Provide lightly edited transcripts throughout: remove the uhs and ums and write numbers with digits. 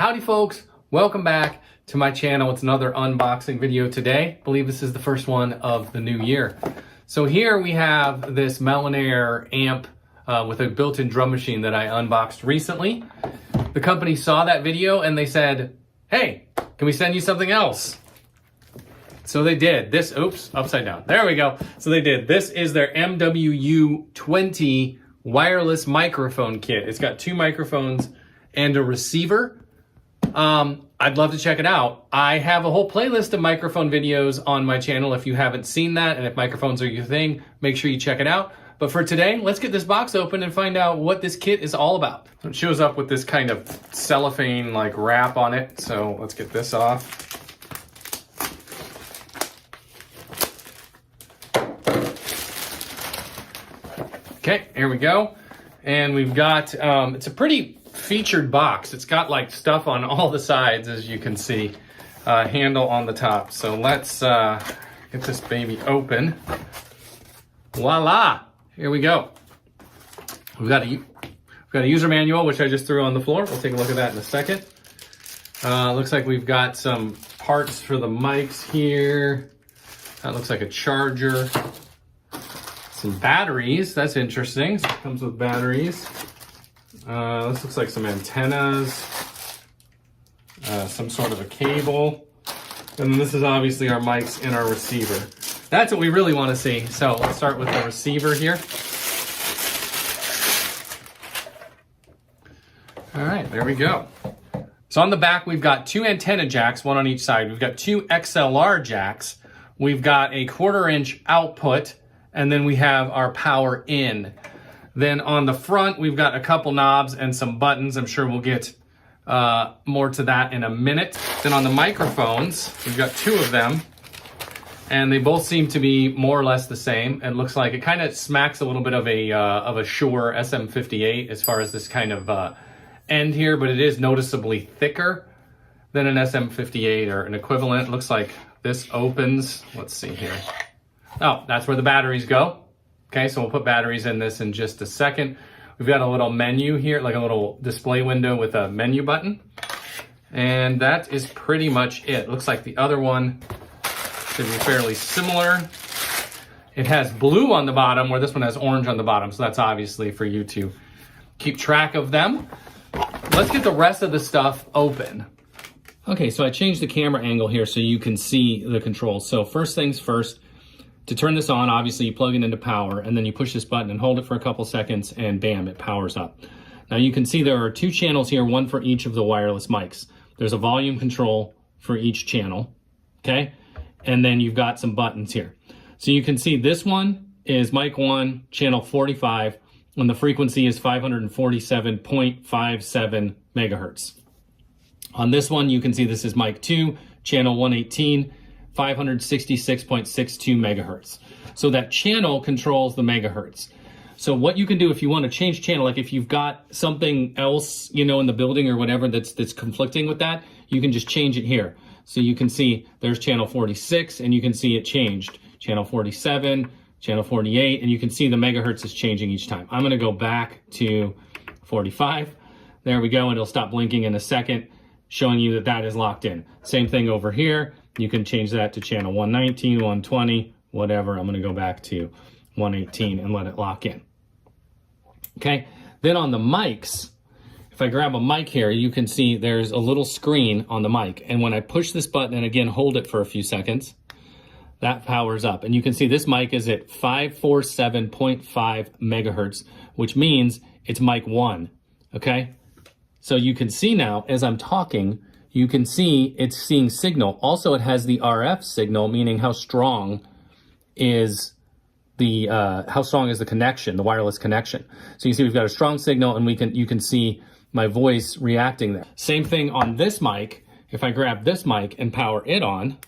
Howdy folks, welcome back to my channel. It's another unboxing video today. I believe this is the first one of the new year. So here we have this Melonare amp with a built-in drum machine that I unboxed recently. The company saw that video and they said, hey, can we send you something else? So they did. This, oops, upside down. There we go. So they did. This is their MWU 20 wireless microphone kit. It's got 2 microphones and a receiver. I'd love to check it out. I have a whole playlist of microphone videos on my channel if you haven't seen that, and if microphones are your thing, make sure you check it out. But for today, let's get this box open and find out what this kit is all about. So it shows up with this kind of cellophane like wrap on it. So let's get this off. Okay, here we go. And we've got, it's a pretty featured box. It's got like stuff on all the sides, as you can see, handle on the top. So let's get this baby open. Voila, here we go. We've got a user manual, which I just threw on the floor. We'll take a look at that in a second. Looks like we've got some parts for the mics here. That looks like a charger. Some batteries, that's interesting. So it comes with batteries. This looks like some antennas, some sort of a cable. And then this is obviously our mics and our receiver. That's what we really want to see. So let's start with the receiver here. All right, there we go. So on the back, we've got 2 antenna jacks, 1 on each side. We've got 2 XLR jacks. We've got a 1/4 inch output, and then we have our power in. Then on the front, we've got a couple knobs and some buttons. I'm sure we'll get more to that in a minute. Then on the microphones, we've got 2 of them, and they both seem to be more or less the same. It looks like it kind of smacks a little bit of a Shure SM58 as far as this kind of end here, but it is noticeably thicker than an SM58 or an equivalent. It looks like this opens. Let's see here. Oh, that's where the batteries go. Okay, so we'll put batteries in this in just a second. We've got a little menu here, like a little display window with a menu button. And that is pretty much it. Looks like the other one should be fairly similar. It has blue on the bottom, where this one has orange on the bottom. So that's obviously for you to keep track of them. Let's get the rest of the stuff open. Okay, so I changed the camera angle here so you can see the controls. So first things first, to turn this on, obviously you plug it into power, and then you push this button and hold it for a couple seconds, and bam, it powers up. Now you can see there are 2 channels here, 1 for each of the wireless mics. There's a volume control for each channel, okay? And then you've got some buttons here. So you can see this one is mic 1, channel 45, and the frequency is 547.57 megahertz. On this one, you can see this is mic 2, channel 118, 566.62 megahertz. So that channel controls the megahertz. So what you can do if you want to change channel, like if you've got something else, you know, in the building or whatever that's conflicting with that, you can just change it here. So you can see there's channel 46 and you can see it changed. Channel 47, channel 48, and you can see the megahertz is changing each time. I'm going to go back to 45. There we go, and it'll stop blinking in a second, showing you that that is locked in. Same thing over here. You can change that to channel 119, 120, whatever. I'm going to go back to 118 and let it lock in. Okay, then on the mics, if I grab a mic here, you can see there's a little screen on the mic. And when I push this button and again hold it for a few seconds, that powers up. And you can see this mic is at 547.5 megahertz, which means it's mic 1, okay? So you can see now, as I'm talking, you can see it's seeing signal. Also, it has the RF signal, meaning how strong is the connection, the wireless connection. So you see we've got a strong signal, and you can see my voice reacting there. Same thing on this mic. If I grab this mic and power it on,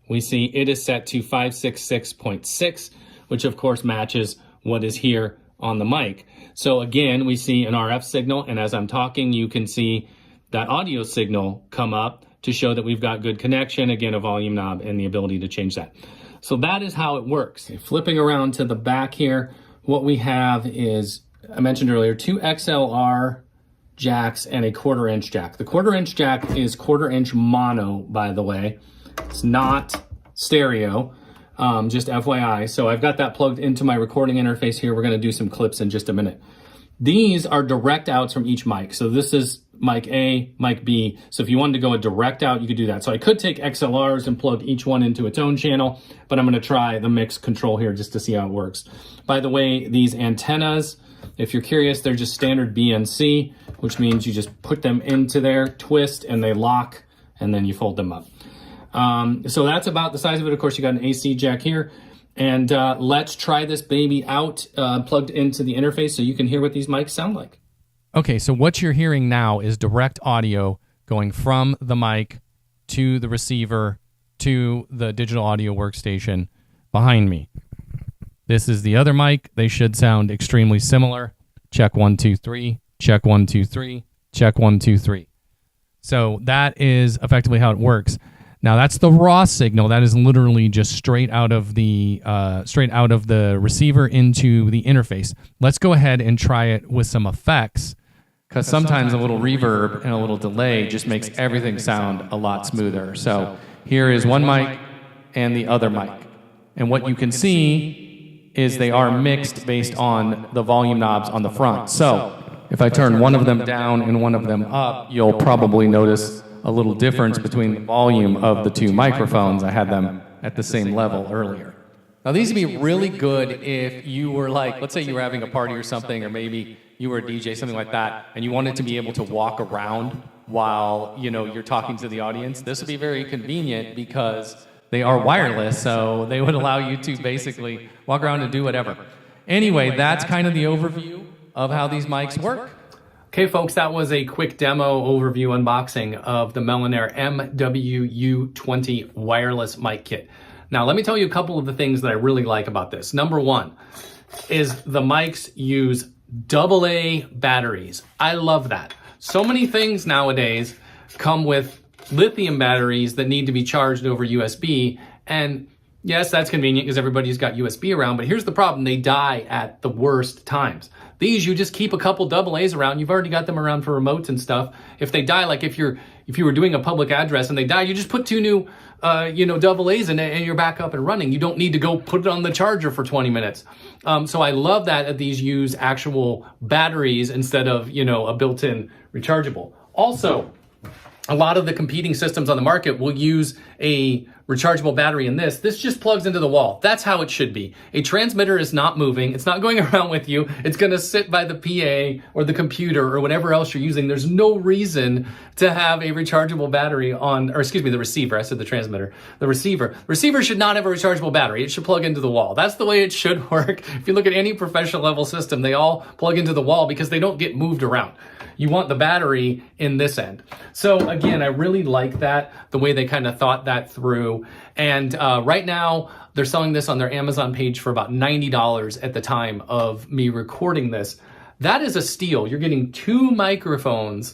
we see it is set to 566.6, which of course matches what is here on the mic. So again, we see an RF signal, and as I'm talking, you can see that audio signal come up to show that we've got good connection, again, a volume knob and the ability to change that. So that is how it works. Flipping around to the back here, what we have is, I mentioned earlier, 2 XLR jacks and a 1/4 inch jack. The 1/4 inch jack is 1/4 inch mono, by the way. It's not stereo, just FYI. So I've got that plugged into my recording interface here. We're gonna do some clips in just a minute. These are direct outs from each mic. So this is mic A, mic B. So if you wanted to go a direct out, you could do that. So I could take XLRs and plug each one into its own channel, but I'm gonna try the mix control here just to see how it works. By the way, these antennas, if you're curious, they're just standard BNC, which means you just put them into there, twist, and they lock, and then you fold them up. So that's about the size of it. Of course, you got an AC jack here. And let's try this baby out, plugged into the interface so you can hear what these mics sound like. Okay, so what you're hearing now is direct audio going from the mic to the receiver to the digital audio workstation behind me. This is the other mic. They should sound extremely similar. Check 1, 2, 3. Check 1, 2, 3. Check 1, 2, 3. So that is effectively how it works. Now that's the raw signal. That is literally just straight out of the receiver into the interface. Let's go ahead and try it with some effects, because sometimes a little reverb and a little delay just makes everything sound a lot smoother. So here is one mic and the other mic, and what you can see is they are mixed based on the volume knobs on the front. So if I turn one of them down and one of them up, you'll probably notice a little difference between the volume of the two microphones. I had them at the same level earlier. Now these would be really good if you were like, let's say you were having a party or something, or maybe you were a DJ, something like that, and you wanted to be able to walk around while you're talking to the audience. This would be very convenient because they are wireless, so they would allow you to basically walk around and do whatever. Anyway, that's kind of the overview of how these mics work. Okay, folks, that was a quick demo overview unboxing of the Melonare MWU 20 wireless mic kit. Now, let me tell you a couple of the things that I really like about this. Number one is the mics use AA batteries. I love that. So many things nowadays come with lithium batteries that need to be charged over USB, and yes, that's convenient because everybody's got USB around, but here's the problem. They die at the worst times. These, you just keep a couple AA's around. You've already got them around for remotes and stuff. If they die, like if you were doing a public address and they die, you just put two new, AA's in it and you're back up and running. You don't need to go put it on the charger for 20 minutes. So I love that these use actual batteries instead of, a built-in rechargeable. Also, a lot of the competing systems on the market will use a rechargeable battery in this. This just plugs into the wall. That's how it should be. A transmitter is not moving. It's not going around with you. It's going to sit by the PA or the computer or whatever else you're using. There's no reason to have a rechargeable battery on, or excuse me, the receiver. I said the transmitter. The receiver. The receiver should not have a rechargeable battery. It should plug into the wall. That's the way it should work. If you look at any professional level system, they all plug into the wall because they don't get moved around. You want the battery in this end. So again, I really like that, the way they kind of thought that through. And right now, they're selling this on their Amazon page for about $90 at the time of me recording this. That is a steal. You're getting two microphones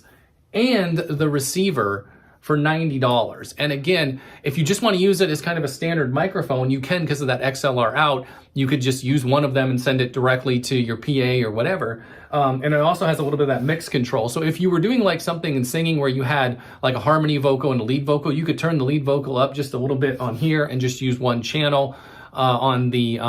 and the receiver for $90. And again, if you just want to use it as kind of a standard microphone, you can because of that XLR out. You could just use one of them and send it directly to your PA or whatever. And it also has a little bit of that mix control. So if you were doing like something in singing where you had like a harmony vocal and a lead vocal, you could turn the lead vocal up just a little bit on here and just use one channel on the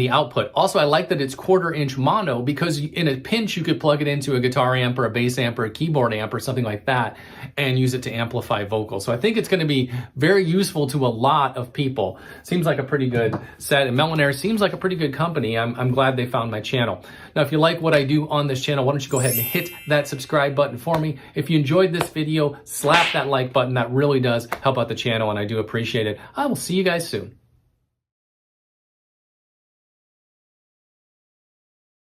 output. Also, I like that it's 1/4 inch mono because in a pinch, you could plug it into a guitar amp or a bass amp or a keyboard amp or something like that and use it to amplify vocals. So I think it's going to be very useful to a lot of people. Seems like a pretty good set, and Melonare seems like a pretty good company. I'm glad they found my channel. Now, if you like what I do on this channel, why don't you go ahead and hit that subscribe button for me. If you enjoyed this video, slap that like button. That really does help out the channel, and I do appreciate it. I will see you guys soon.